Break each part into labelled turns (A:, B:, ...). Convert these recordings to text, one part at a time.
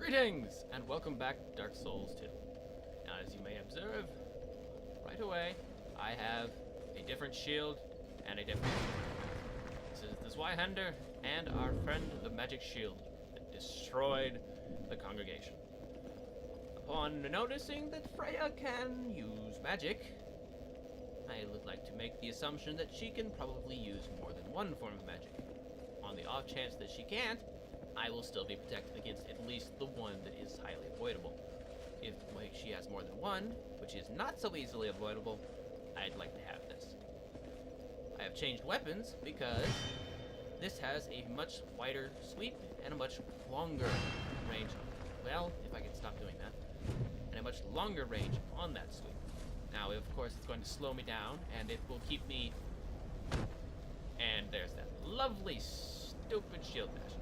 A: Greetings, and welcome back to Dark Souls 2. Now, as you may observe, right away, I have a different shield and a different sword. This is the Zweihander and our friend the Magic Shield that destroyed the congregation. Upon noticing that Freja can use magic, I would like to make the assumption that she can probably use more than one form of magic. On the off chance that she can't, I will still be protected against at least the one that is highly avoidable. If she has more than one, which is not so easily avoidable, I'd like to have this. I have changed weapons because this has a much wider sweep and a much longer range. Well, if I can stop doing that. And a much longer range on that sweep. Now, of course, it's going to slow me down, and it will keep me... And there's that lovely, stupid shield bash.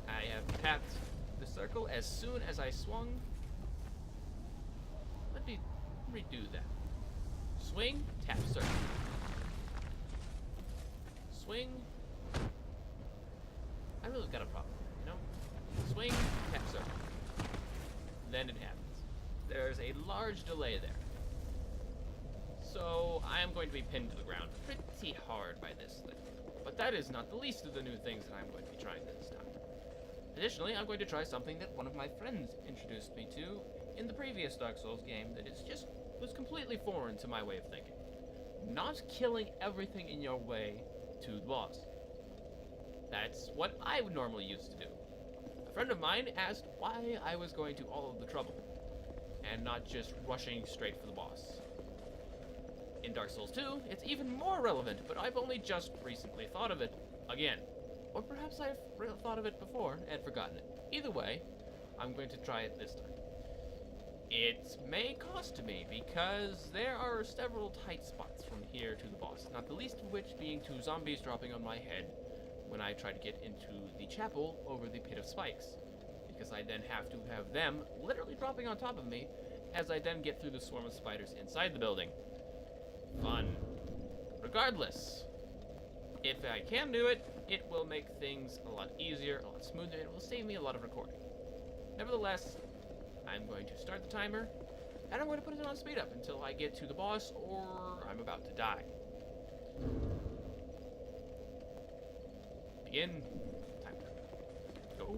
A: I have tapped the circle as soon as I swung. Let me redo that. Swing, tap circle. Swing. I really got a problem, you know? Swing, tap circle. Then it happens. There's a large delay there. So I am going to be pinned to the ground pretty hard by this thing. But that is not the least of the new things that I'm going to be trying this time. Additionally, I'm going to try something that one of my friends introduced me to in the previous Dark Souls game that was completely foreign to my way of thinking. Not killing everything in your way to the boss. That's what I would normally used to do. A friend of mine asked why I was going to all of the trouble and not just rushing straight for the boss. In Dark Souls 2, it's even more relevant, but I've only just recently thought of it again. Or perhaps I've thought of it before and forgotten it. Either way, I'm going to try it this time. It may cost me because there are several tight spots from here to the boss, not the least of which being 2 zombies dropping on my head when I try to get into the chapel over the Pit of Spikes. Because I then have to have them literally dropping on top of me as I then get through the swarm of spiders inside the building. Fun. Regardless, if I can do it, it will make things a lot easier, a lot smoother, and it will save me a lot of recording. Nevertheless, I'm going to start the timer, and I'm going to put it on speed up until I get to the boss or I'm about to die. Begin. Timer. Go.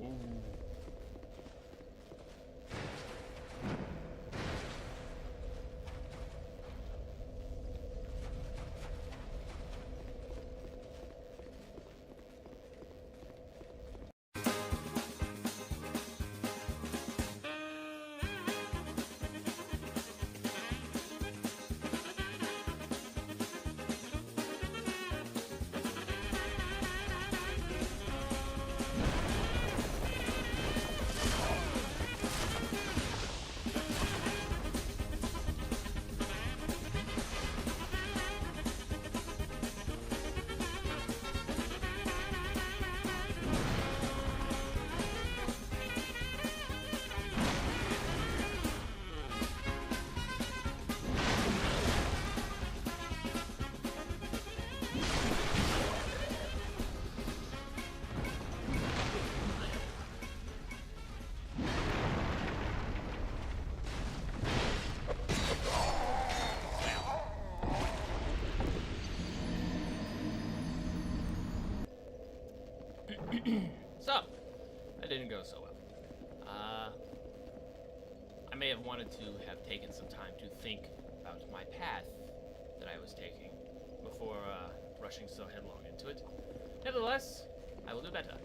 A: So, that didn't go so well. I may have wanted to have taken some time to think about my path that I was taking before rushing so headlong into it. Nevertheless, I will do better.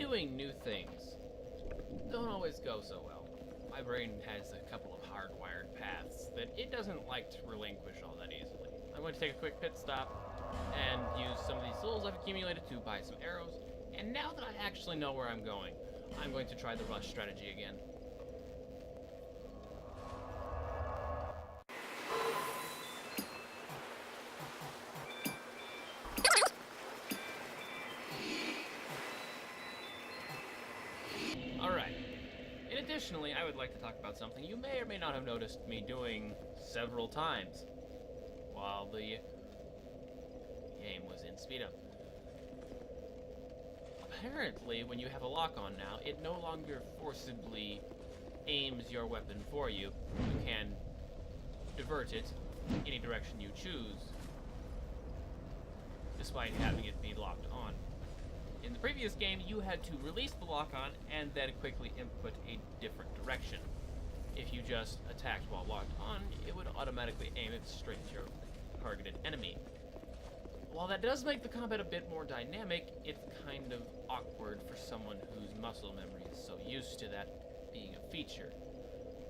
A: doing new things don't always go so well. My brain has a couple of hardwired paths that it doesn't like to relinquish all that easily. I'm going to take a quick pit stop and use some of these souls I've accumulated to buy some arrows, and now that I actually know where I'm going to try the rush strategy again. Alright. And additionally, I would like to talk about something you may or may not have noticed me doing several times while the game was in speed up. Apparently, when you have a lock-on now, it no longer forcibly aims your weapon for you. You can divert it any direction you choose, despite having it be locked on. In the previous game, you had to release the lock-on and then quickly input a different direction. If you just attacked while locked on, it would automatically aim it straight at your targeted enemy. While that does make the combat a bit more dynamic, it's kind of awkward for someone whose muscle memory is so used to that being a feature.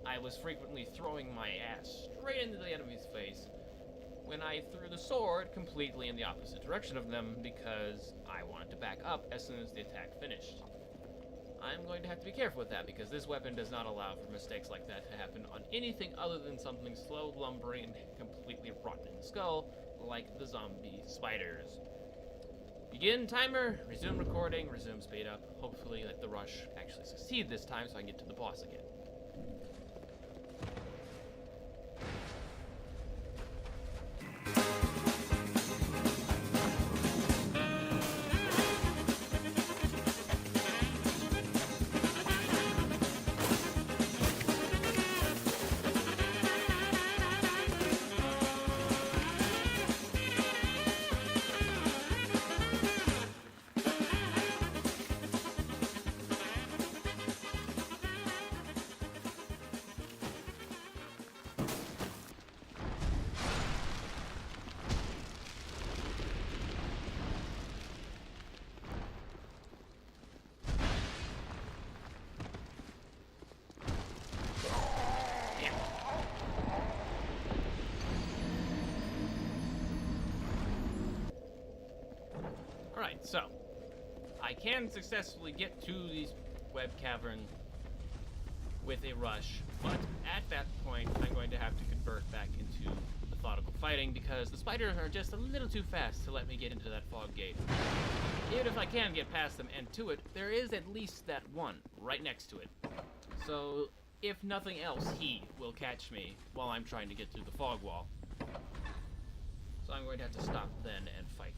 A: I was frequently throwing my ass straight into the enemy's face when I threw the sword completely in the opposite direction of them because I wanted to back up as soon as the attack finished. I'm going to have to be careful with that because this weapon does not allow for mistakes like that to happen on anything other than something slow, lumbering, and completely rotten in the skull, like the zombie spiders. Begin timer, resume recording, resume speed up. Hopefully let the rush actually succeed this time so I can get to the boss again. Alright, so I can successfully get to these web cavern with a rush, but at that point I'm going to have to convert back into methodical fighting because the spiders are just a little too fast to let me get into that fog gate. Even if I can get past them and to it, there is at least that one right next to it. So if nothing else, he will catch me while I'm trying to get through the fog wall. So I'm going to have to stop then and fight.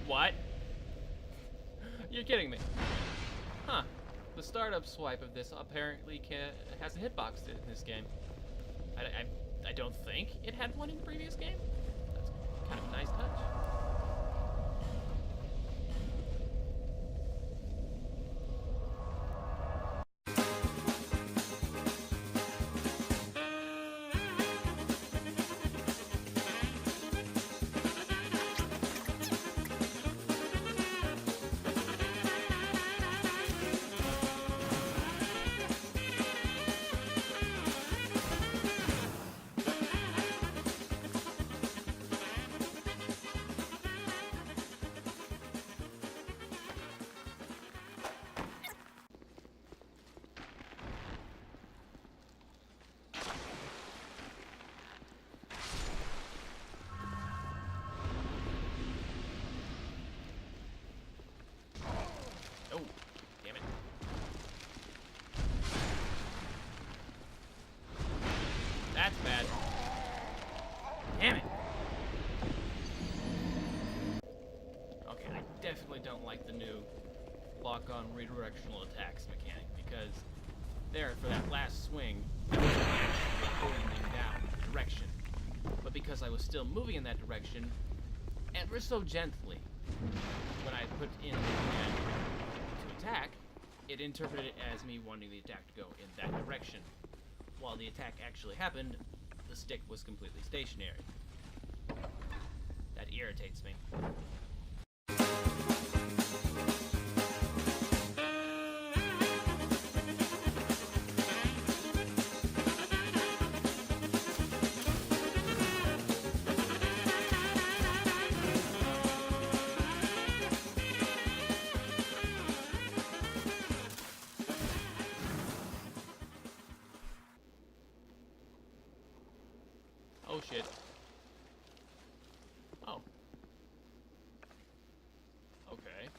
A: What? You're kidding me. Huh. The startup swipe of this apparently has a hitbox in this game. I don't think it had one in the previous game. That's kind of a nice touch. Oh, damn it. That's bad. Damn it. Okay, I definitely don't like the new lock-on redirectional attacks mechanic because there for that last swing, I was actually holding down the direction. But because I was still moving in that direction, ever so gently, when I put in the command to attack, it interpreted it as me wanting the attack to go in that direction. While the attack actually happened, the stick was completely stationary. That irritates me. Oh shit. Oh. Okay.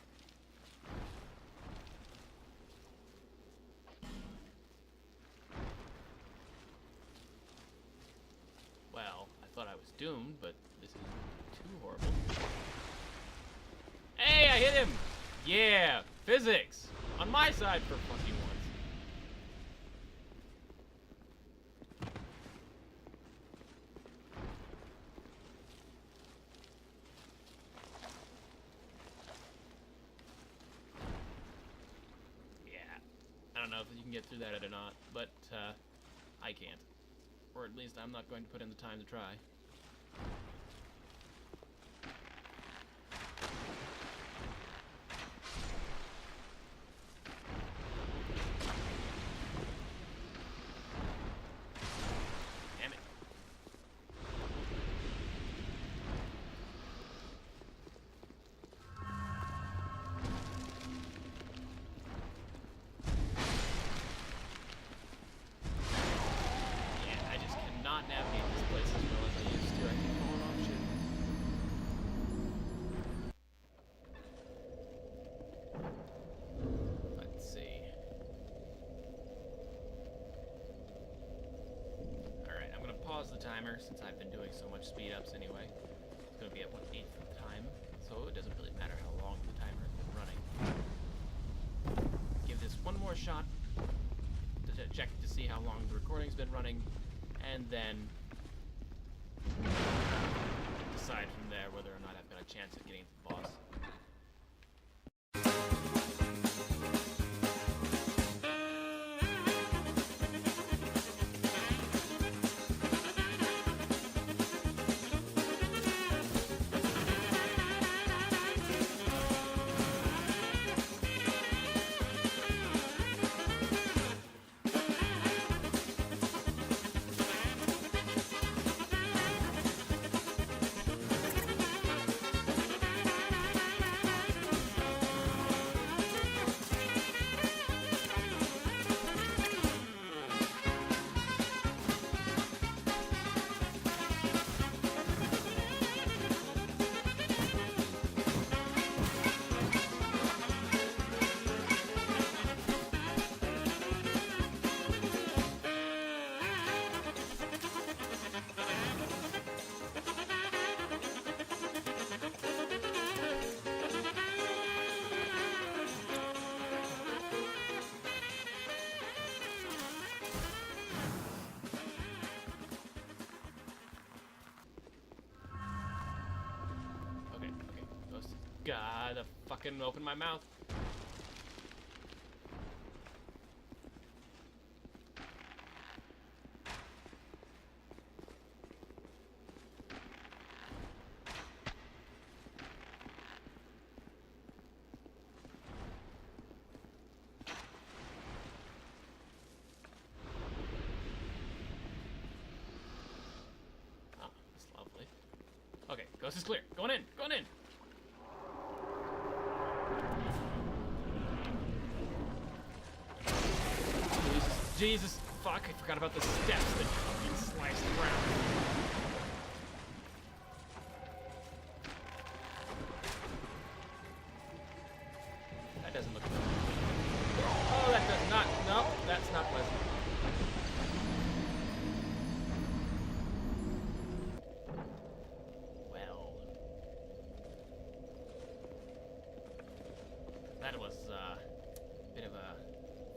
A: Well, I thought I was doomed, but this is too horrible. Hey, I hit him! Yeah, physics! On my side for fucking once. I don't know if you can get through that or not, but I can't. Or at least I'm not going to put in the time to try. Damn it. Not navigate this place as well as I used to. I keep falling off shit. Let's see. Alright, I'm gonna pause the timer since I've been doing so much speed ups anyway. It's gonna be at 1/8 of the time, so it doesn't really matter how long the timer has been running. Give this one more shot to check to see how long the recording's been running. And then decide from there whether or not I've got a chance at getting to the boss. Gotta fucking open my mouth. Oh, that's lovely. Okay, coast is clear. Going in, going in. Jesus, fuck, I forgot about the steps that fucking sliced around. That doesn't look good. Oh, that does not, no, that's not pleasant. Well. That was, a bit of a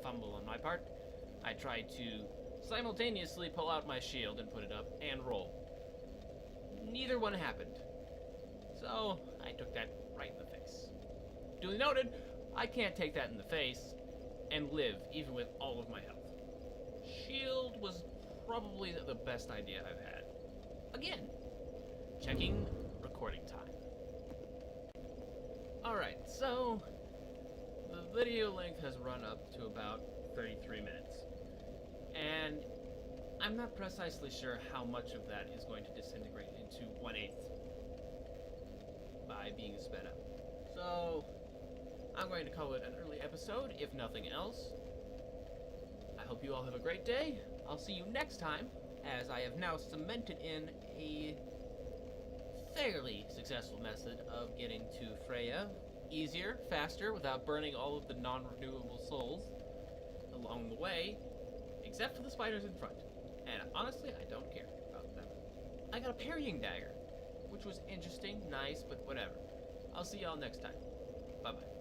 A: fumble on my part. I tried to simultaneously pull out my shield and put it up and roll. Neither one happened. So I took that right in the face. Duly noted, I can't take that in the face and live even with all of my health. Shield was probably the best idea I've had. Again, checking recording time. Alright, so the video length has run up to about 33 minutes. And I'm not precisely sure how much of that is going to disintegrate into 1/8 by being sped up. So I'm going to call it an early episode, if nothing else. I hope you all have a great day. I'll see you next time, as I have now cemented in a fairly successful method of getting to Freja easier, faster, without burning all of the non-renewable souls along the way, except for the spiders in front. And honestly, I don't care about them. I got a parrying dagger, which was interesting, nice, but whatever. I'll see y'all next time. Bye-bye.